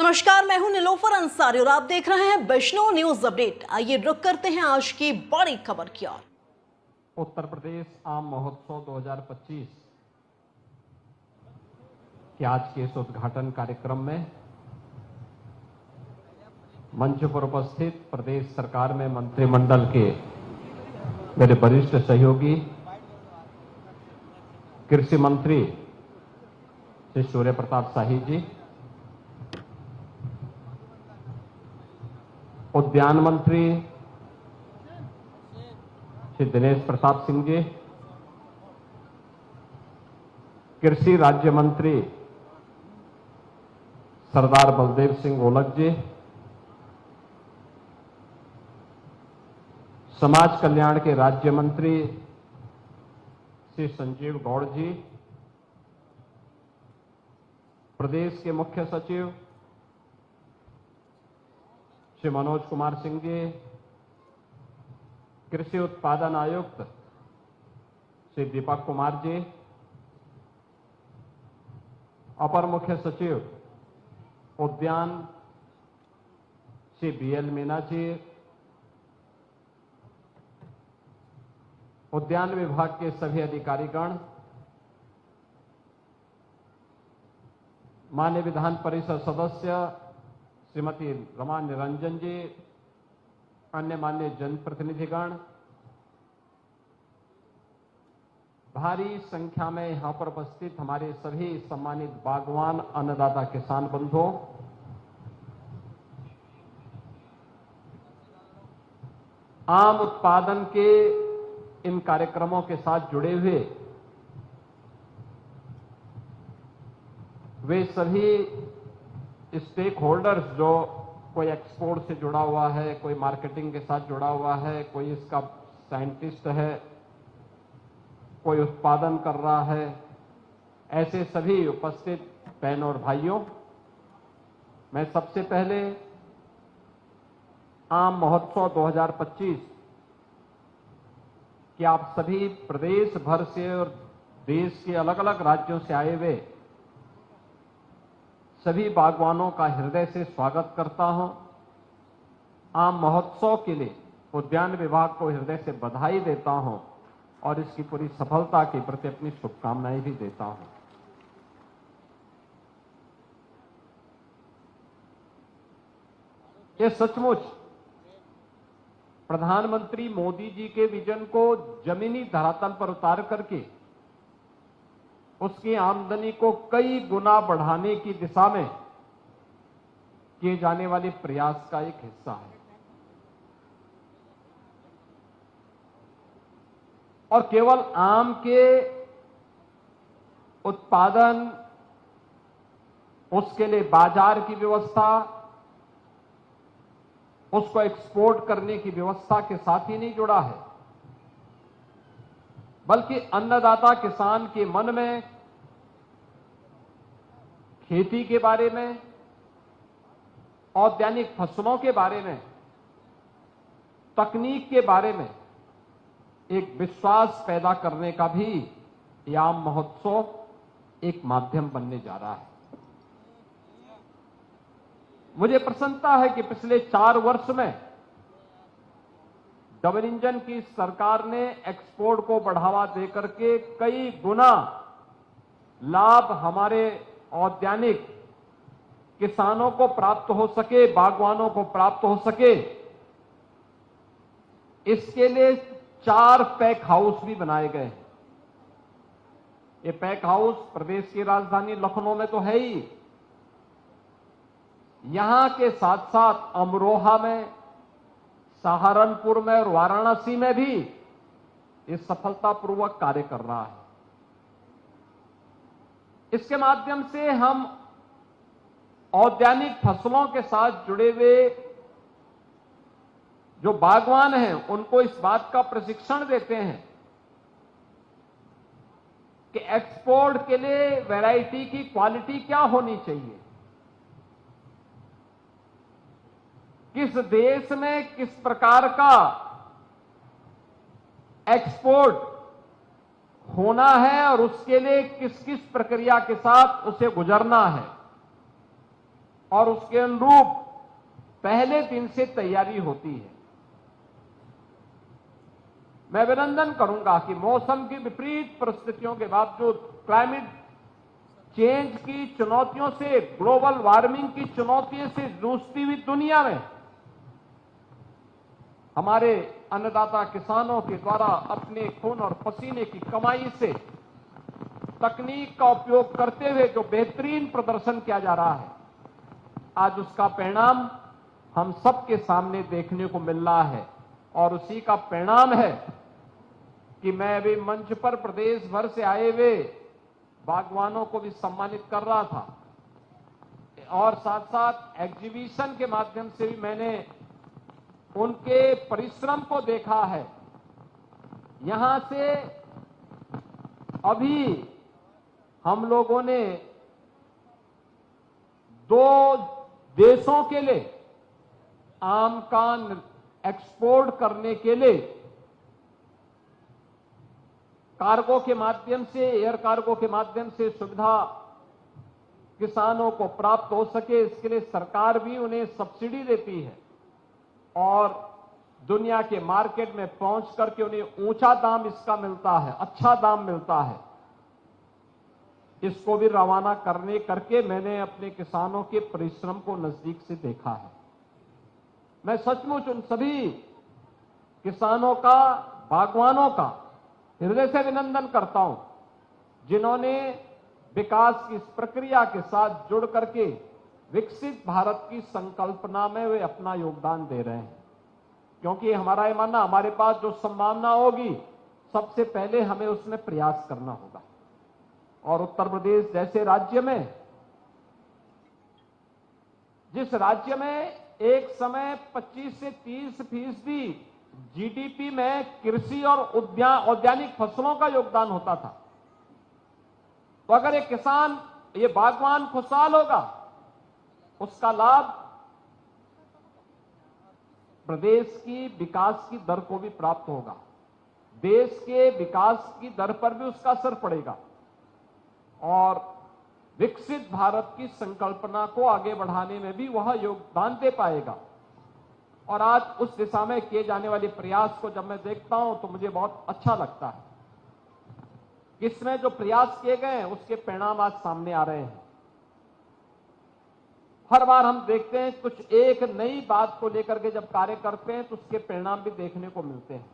नमस्कार, मैं हूं निलोफर अंसारी और आप देख रहे हैं वैष्णव न्यूज अपडेट। आइए रुक करते हैं आज की बड़ी खबर की ओर। उत्तर प्रदेश आम महोत्सव 2025 के आज के इस उद्घाटन कार्यक्रम में मंच पर उपस्थित प्रदेश सरकार में मंत्रिमंडल के मेरे वरिष्ठ सहयोगी कृषि मंत्री श्री सूर्य प्रताप शाही जी, उद्यान मंत्री श्री दिनेश प्रताप सिंह जी, कृषि राज्य मंत्री सरदार बलदेव सिंह ओलख जी, समाज कल्याण के राज्य मंत्री श्री संजीव गौड़ जी, प्रदेश के मुख्य सचिव श्री मनोज कुमार सिंह जी, कृषि उत्पादन आयुक्त श्री दीपक कुमार जी, अपर मुख्य सचिव उद्यान श्री बीएल मीना जी, उद्यान विभाग के सभी अधिकारीगण, माननीय विधान परिषद सदस्य श्रीमती रमा निरंजन जी, अन्य माननीय जनप्रतिनिधिगण, भारी संख्या में यहां पर उपस्थित हमारे सभी सम्मानित बागवान अन्नदाता किसान बंधुओं, आम उत्पादन के इन कार्यक्रमों के साथ जुड़े हुए वे सभी स्टेक होल्डर्स, जो कोई एक्सपोर्ट से जुड़ा हुआ है, कोई मार्केटिंग के साथ जुड़ा हुआ है, कोई इसका साइंटिस्ट है, कोई उत्पादन कर रहा है, ऐसे सभी उपस्थित बहनों और भाइयों, मैं सबसे पहले आम महोत्सव 2025 कि आप सभी प्रदेश भर से और देश के अलग अलग राज्यों से आए हुए सभी बागवानों का हृदय से स्वागत करता हूं। आम महोत्सव के लिए उद्यान विभाग को हृदय से बधाई देता हूं और इसकी पूरी सफलता के प्रति अपनी शुभकामनाएं भी देता हूं। ये सचमुच प्रधानमंत्री मोदी जी के विजन को जमीनी धरातल पर उतार करके उसकी आमदनी को कई गुना बढ़ाने की दिशा में किए जाने वाले प्रयास का एक हिस्सा है। और केवल आम के उत्पादन, उसके लिए बाजार की व्यवस्था, उसको एक्सपोर्ट करने की व्यवस्था के साथ ही नहीं जुड़ा है, बल्कि अन्नदाता किसान के मन में खेती के बारे में, औद्यानिक फसलों के बारे में, तकनीक के बारे में एक विश्वास पैदा करने का भी यह आम महोत्सव एक माध्यम बनने जा रहा है। मुझे प्रसन्नता है कि पिछले 4 वर्ष में डबल इंजन की सरकार ने एक्सपोर्ट को बढ़ावा देकर के कई गुना लाभ हमारे औद्यानिक किसानों को प्राप्त हो सके, बागवानों को प्राप्त हो सके, इसके लिए 4 पैक हाउस भी बनाए गए हैं। ये पैक हाउस प्रदेश की राजधानी लखनऊ में तो है ही, यहां के साथ साथ अमरोहा में, सहारनपुर में और वाराणसी में भी ये सफलतापूर्वक कार्य कर रहा है। इसके माध्यम से हम औद्यानिक फसलों के साथ जुड़े हुए जो बागवान हैं उनको इस बात का प्रशिक्षण देते हैं कि एक्सपोर्ट के लिए वैरायटी की क्वालिटी क्या होनी चाहिए, किस देश में किस प्रकार का एक्सपोर्ट होना है और उसके लिए किस किस प्रक्रिया के साथ उसे गुजरना है। और उसके अनुरूप पहले दिन से तैयारी होती है। मैं अभिनंदन करूंगा कि मौसम की विपरीत परिस्थितियों के बावजूद, क्लाइमेट चेंज की चुनौतियों से, ग्लोबल वार्मिंग की चुनौतियों से जूझती हुई दुनिया में हमारे अन्नदाता किसानों के द्वारा अपने खून और पसीने की कमाई से तकनीक का उपयोग करते हुए जो बेहतरीन प्रदर्शन किया जा रहा है, आज उसका परिणाम हम सबके सामने देखने को मिल रहा है। और उसी का परिणाम है कि मैं अभी मंच पर प्रदेश भर से आए हुए बागवानों को भी सम्मानित कर रहा था और साथ साथ एग्जीबिशन के माध्यम से भी मैंने उनके परिश्रम को देखा है। यहां से अभी हम लोगों ने 2 देशों के लिए आम का एक्सपोर्ट करने के लिए कार्गो के माध्यम से, एयर कार्गो के माध्यम से सुविधा किसानों को प्राप्त हो सके, इसके लिए सरकार भी उन्हें सब्सिडी देती है और दुनिया के मार्केट में पहुंच करके उन्हें ऊंचा दाम इसका मिलता है, अच्छा दाम मिलता है। इसको भी रवाना करके मैंने अपने किसानों के परिश्रम को नजदीक से देखा है। मैं सचमुच उन सभी किसानों का, बागवानों का हृदय से अभिनंदन करता हूं जिन्होंने विकास की इस प्रक्रिया के साथ जुड़ करके विकसित भारत की संकल्पना में वे अपना योगदान दे रहे हैं। क्योंकि हमारा ये मानना, हमारे पास जो संभावना होगी सबसे पहले हमें उसमें प्रयास करना होगा। और उत्तर प्रदेश जैसे राज्य में, जिस राज्य में एक समय 25 से 30% जीडीपी में कृषि और औद्यानिक फसलों का योगदान होता था, तो अगर एक किसान, ये बागवान खुशहाल होगा, उसका लाभ प्रदेश की विकास की दर को भी प्राप्त होगा, देश के विकास की दर पर भी उसका असर पड़ेगा और विकसित भारत की संकल्पना को आगे बढ़ाने में भी वह योगदान दे पाएगा। और आज उस दिशा में किए जाने वाले प्रयास को जब मैं देखता हूं तो मुझे बहुत अच्छा लगता है। इसमें जो प्रयास किए गए हैं उसके परिणाम आज सामने आ रहे हैं। हर बार हम देखते हैं कुछ एक नई बात को लेकर के जब कार्य करते हैं तो उसके परिणाम भी देखने को मिलते हैं।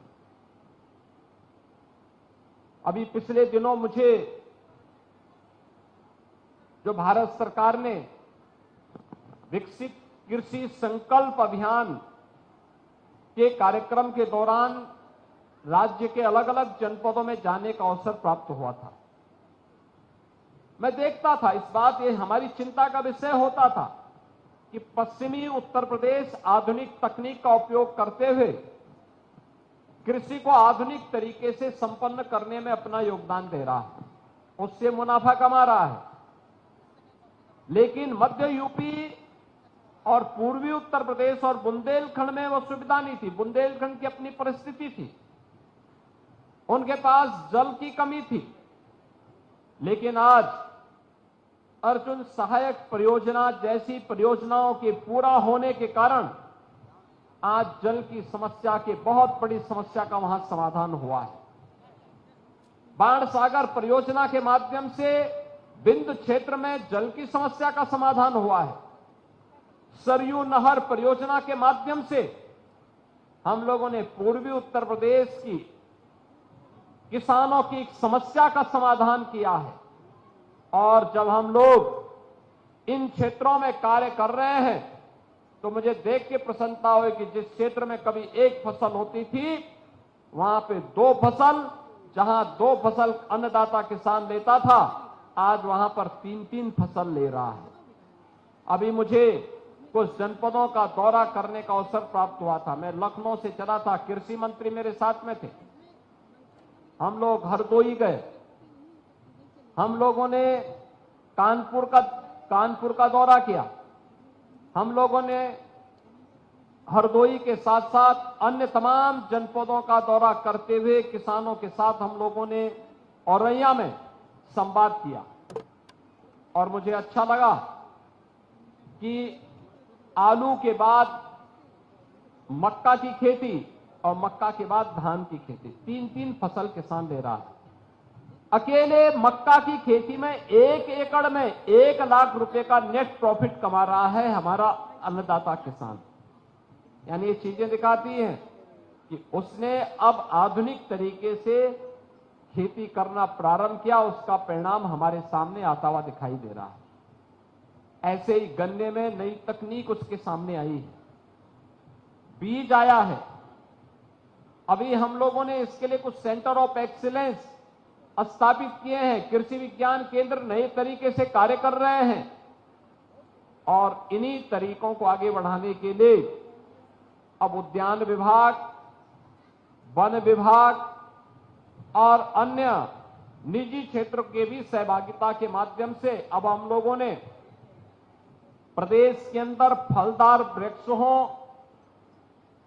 अभी पिछले दिनों मुझे जो भारत सरकार ने विकसित कृषि संकल्प अभियान के कार्यक्रम के दौरान राज्य के अलग अलग जनपदों में जाने का अवसर प्राप्त हुआ था। मैं देखता था, इस बात ये हमारी चिंता का विषय होता था कि पश्चिमी उत्तर प्रदेश आधुनिक तकनीक का उपयोग करते हुए कृषि को आधुनिक तरीके से संपन्न करने में अपना योगदान दे रहा है, उससे मुनाफा कमा रहा है। लेकिन मध्य यूपी और पूर्वी उत्तर प्रदेश और बुंदेलखंड में वो सुविधा नहीं थी। बुंदेलखंड की अपनी परिस्थिति थी, उनके पास जल की कमी थी। लेकिन आज अर्जुन सहायक परियोजना जैसी परियोजनाओं के पूरा होने के कारण आज जल की समस्या की बहुत बड़ी समस्या का वहां समाधान हुआ है। बाण सागर परियोजना के माध्यम से बिंद क्षेत्र में जल की समस्या का समाधान हुआ है। सरयू नहर परियोजना के माध्यम से हम लोगों ने पूर्वी उत्तर प्रदेश की किसानों की समस्या का समाधान किया है। और जब हम लोग इन क्षेत्रों में कार्य कर रहे हैं तो मुझे देख के प्रसन्नता हुई कि जिस क्षेत्र में कभी एक फसल होती थी वहां पे 2 फसल, जहां 2 फसल अन्नदाता किसान लेता था, आज वहां पर 3-3 फसल ले रहा है। अभी मुझे कुछ जनपदों का दौरा करने का अवसर प्राप्त हुआ था। मैं लखनऊ से चला था, कृषि मंत्री मेरे साथ में थे। हम लोग हरदोई गए, हम लोगों ने कानपुर का दौरा किया। हम लोगों ने हरदोई के साथ साथ अन्य तमाम जनपदों का दौरा करते हुए किसानों के साथ हम लोगों ने औरैया में संवाद किया और मुझे अच्छा लगा कि आलू के बाद मक्का की खेती और मक्का के बाद धान की खेती, तीन तीन फसल किसान ले रहा है। अकेले मक्का की खेती में 1 एकड़ में 1 लाख रुपए का नेट प्रॉफिट कमा रहा है हमारा अन्नदाता किसान। यानी ये चीजें दिखाती हैं कि उसने अब आधुनिक तरीके से खेती करना प्रारंभ किया, उसका परिणाम हमारे सामने आता हुआ दिखाई दे रहा है। ऐसे ही गन्ने में नई तकनीक उसके सामने आई है, बीज आया है। अभी हम लोगों ने इसके लिए कुछ सेंटर ऑफ एक्सीलेंस स्थापित किए हैं, कृषि विज्ञान केंद्र नए तरीके से कार्य कर रहे हैं और इन्हीं तरीकों को आगे बढ़ाने के लिए अब उद्यान विभाग, वन विभाग और अन्य निजी क्षेत्र के भी सहभागिता के माध्यम से अब हम लोगों ने प्रदेश के अंदर फलदार वृक्ष हो,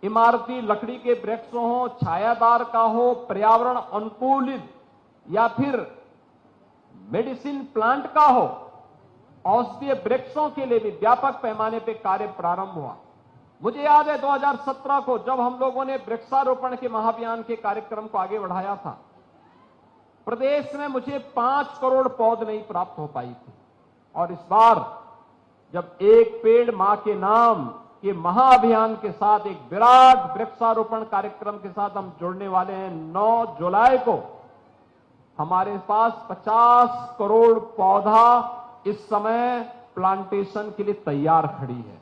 इमारती लकड़ी के वृक्ष हो, छायादार का हो, पर्यावरण अनुकूलित या फिर मेडिसिन प्लांट का हो, औषधीय वृक्षों के लिए भी व्यापक पैमाने पर कार्य प्रारंभ हुआ। मुझे याद है 2017 को जब हम लोगों ने वृक्षारोपण के महाअभियान के कार्यक्रम को आगे बढ़ाया था, प्रदेश में मुझे 5 करोड़ पौध नहीं प्राप्त हो पाई थी। और इस बार जब एक पेड़ मां के नाम के महाअभियान के साथ एक विराट वृक्षारोपण कार्यक्रम के साथ हम जुड़ने वाले हैं, 9 जुलाई को हमारे पास 50 करोड़ पौधा इस समय प्लांटेशन के लिए तैयार खड़ी है।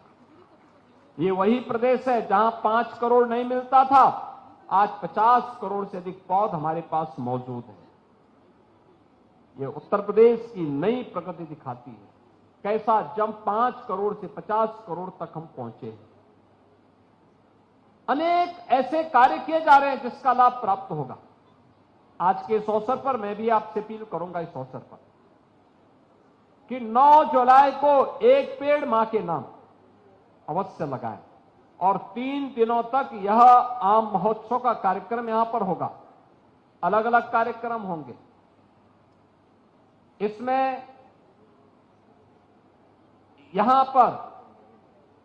ये वही प्रदेश है जहां 5 करोड़ नहीं मिलता था, आज 50 करोड़ से अधिक पौध हमारे पास मौजूद है। ये उत्तर प्रदेश की नई प्रगति दिखाती है, कैसा जंप 5 करोड़ से 50 करोड़ तक हम पहुंचे हैं। अनेक ऐसे कार्य किए जा रहे हैं जिसका लाभ प्राप्त होगा। आज के इस अवसर पर मैं भी आपसे अपील करूंगा इस अवसर पर कि 9 जुलाई को एक पेड़ मां के नाम अवश्य लगाएं और 3 दिनों तक यह आम महोत्सव का कार्यक्रम यहां पर होगा। अलग अलग कार्यक्रम होंगे, इसमें यहां पर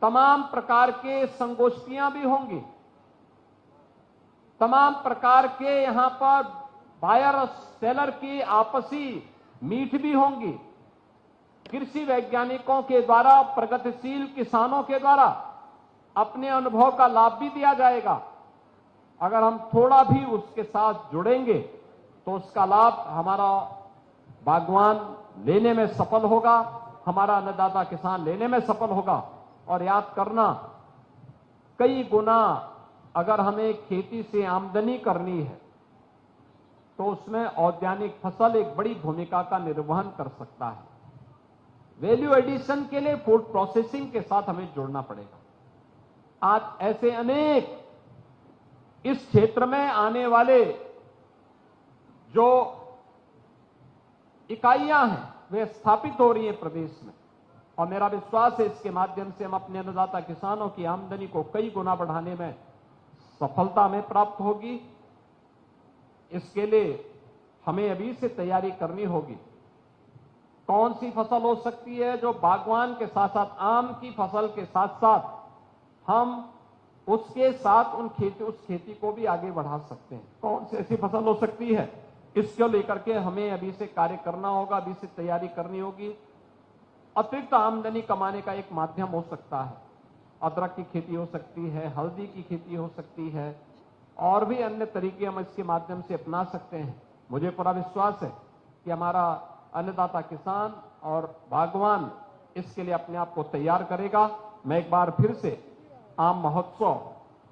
तमाम प्रकार के संगोष्ठियां भी होंगी, तमाम प्रकार के यहां पर बायर और सेलर की आपसी मीट भी होंगी। कृषि वैज्ञानिकों के द्वारा, प्रगतिशील किसानों के द्वारा अपने अनुभव का लाभ भी दिया जाएगा। अगर हम थोड़ा भी उसके साथ जुड़ेंगे तो उसका लाभ हमारा बागवान लेने में सफल होगा, हमारा अन्नदाता किसान लेने में सफल होगा। और याद करना, कई गुना अगर हमें खेती से आमदनी करनी है तो उसमें औद्यानिक फसल एक बड़ी भूमिका का निर्वहन कर सकता है। वैल्यू एडिशन के लिए फूड प्रोसेसिंग के साथ हमें जुड़ना पड़ेगा। आज ऐसे अनेक इस क्षेत्र में आने वाले जो इकाइयां हैं वे स्थापित हो रही हैं प्रदेश में, और मेरा विश्वास है इसके माध्यम से हम अपने अन्नदाता किसानों की आमदनी को कई गुना बढ़ाने में सफलता हमें प्राप्त होगी। इसके लिए हमें अभी से तैयारी करनी होगी। कौन सी फसल हो सकती है जो बागवान के साथ साथ, आम की फसल के साथ साथ हम उसके साथ उस खेती को भी आगे बढ़ा सकते हैं। कौन सी ऐसी फसल हो सकती है, इसको लेकर के हमें अभी से कार्य करना होगा, अभी से तैयारी करनी होगी। अतिरिक्त आमदनी कमाने का एक माध्यम हो सकता है, अदरक की खेती हो सकती है, हल्दी की खेती हो सकती है, और भी अन्य तरीके हम इसके माध्यम से अपना सकते हैं। मुझे पूरा विश्वास है कि हमारा अन्नदाता किसान और बागवान इसके लिए अपने आप को तैयार करेगा। मैं एक बार फिर से आम महोत्सव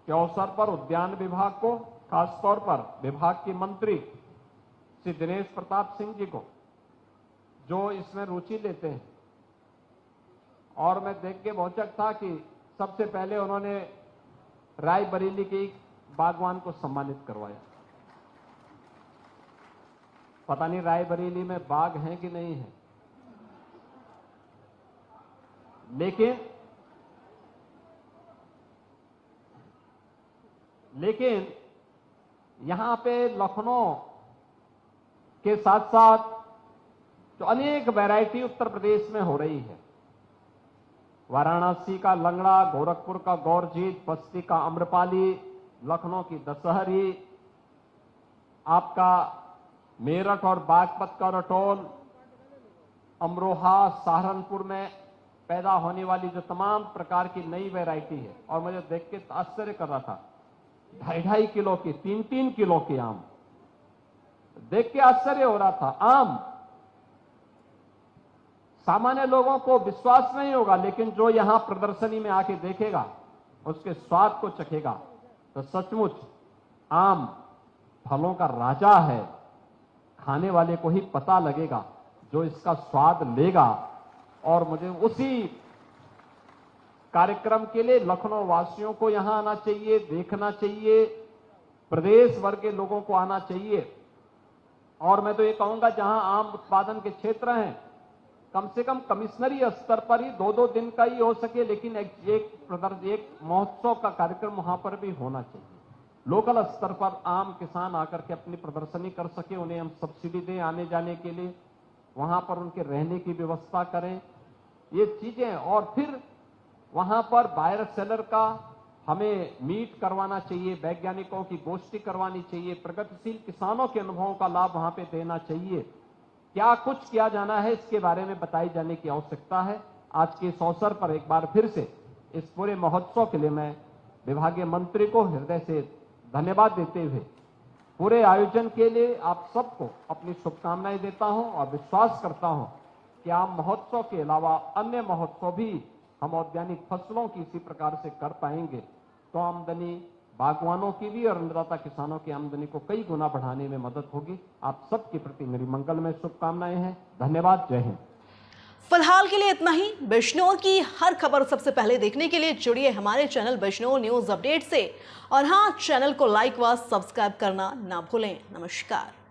के अवसर पर उद्यान विभाग को, खासतौर पर विभाग के मंत्री श्री दिनेश प्रताप सिंह जी को, जो इसमें रुचि लेते हैं, और मैं देख के बहुत था कि सबसे पहले उन्होंने रायबरेली के बागवान को सम्मानित करवाया। पता नहीं रायबरेली में बाग हैं कि नहीं है, लेकिन यहां पे लखनऊ के साथ साथ जो अनेक वैरायटी उत्तर प्रदेश में हो रही है, वाराणसी का लंगड़ा, गोरखपुर का गौरजीत, बस्ती का अम्रपाली, लखनऊ की दशहरी, आपका मेरठ और बागपत का रटोल, अमरोहा, सहारनपुर में पैदा होने वाली जो तमाम प्रकार की नई वैरायटी है, और मुझे देख के आश्चर्य कर रहा था, 2.5 किलो की, 3-3 किलो की आम, देख के आश्चर्य हो रहा था। आम सामान्य लोगों को विश्वास नहीं होगा, लेकिन जो यहां प्रदर्शनी में आके देखेगा, उसके स्वाद को चखेगा, तो सचमुच आम फलों का राजा है। खाने वाले को ही पता लगेगा, जो इसका स्वाद लेगा। और मुझे उसी कार्यक्रम के लिए लखनऊ वासियों को यहां आना चाहिए, देखना चाहिए, प्रदेश भर के लोगों को आना चाहिए। और मैं तो ये कहूंगा, जहां आम उत्पादन के क्षेत्र हैं, कम से कम कमिश्नरी स्तर पर ही 2-2 दिन का ही हो सके, लेकिन एक महोत्सव का कार्यक्रम वहां पर भी होना चाहिए। लोकल स्तर पर आम किसान आकर के अपनी प्रदर्शनी कर सके, उन्हें हम सब्सिडी दें आने जाने के लिए, वहां पर उनके रहने की व्यवस्था करें, ये चीजें। और फिर वहां पर बायर सेलर का हमें मीट करवाना चाहिए, वैज्ञानिकों की गोष्ठी करवानी चाहिए, प्रगतिशील किसानों के अनुभवों का लाभ वहां पे देना चाहिए। क्या कुछ किया जाना है, इसके बारे में बताई जाने की आवश्यकता है। आज के इस अवसर पर एक बार फिर से इस पूरे महोत्सव के लिए मैं विभागीय मंत्री को हृदय से धन्यवाद देते हुए पूरे आयोजन के लिए आप सबको अपनी शुभकामनाएं देता हूं, और विश्वास करता हूं कि आम महोत्सव के अलावा अन्य महोत्सव भी हम औद्यानिक फसलों की इसी प्रकार से कर पाएंगे, तो आमदनी बागवानों की भी और अन्नदाता किसानों की आमदनी को कई गुना बढ़ाने में मदद होगी। आप सबके प्रति मेरी मंगलमय शुभकामनाएं हैं। धन्यवाद। जय हिंद। फिलहाल के लिए इतना ही। बिजनौर की हर खबर सबसे पहले देखने के लिए जुड़िए हमारे चैनल बिजनौर न्यूज अपडेट से, और हाँ, चैनल को लाइक व सब्सक्राइब करना ना भूलें। नमस्कार।